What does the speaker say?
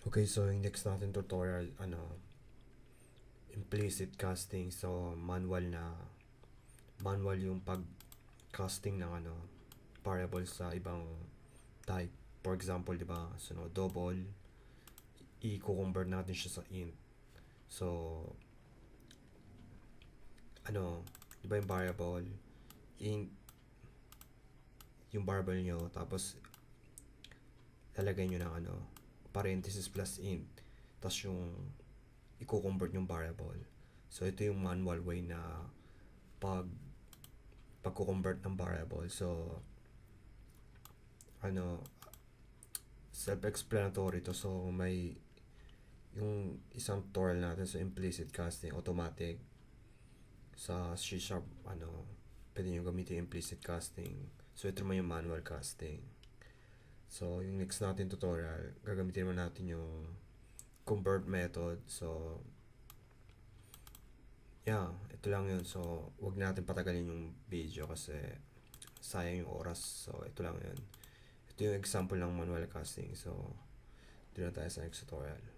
Okay, so yung next natin tutorial, implicit casting. So, manual yung pag-casting ng variable sa ibang type. For example, di ba, so, double, i-convert natin siya sa int. So, di ba yung variable, int, yung variable nyo, tapos, lalagay nyo ng parenthesis plus int, tapos yung i-convert yung variable. So, ito yung manual way na pag-convert ng variable. So, self-explanatory to. So, may yung isang tutorial natin sa implicit casting, automatic. Sa C#, pwede nyo gamitin yung implicit casting. So, ito naman yung manual casting. So, yung next natin tutorial, gagamitin naman natin yung convert method. So, yeah, ito lang yun. So, wag natin patagalin yung video kasi sayang yung oras. So, ito lang yun. Ito yung example ng manual casting. So, dito na tayo sa next tutorial.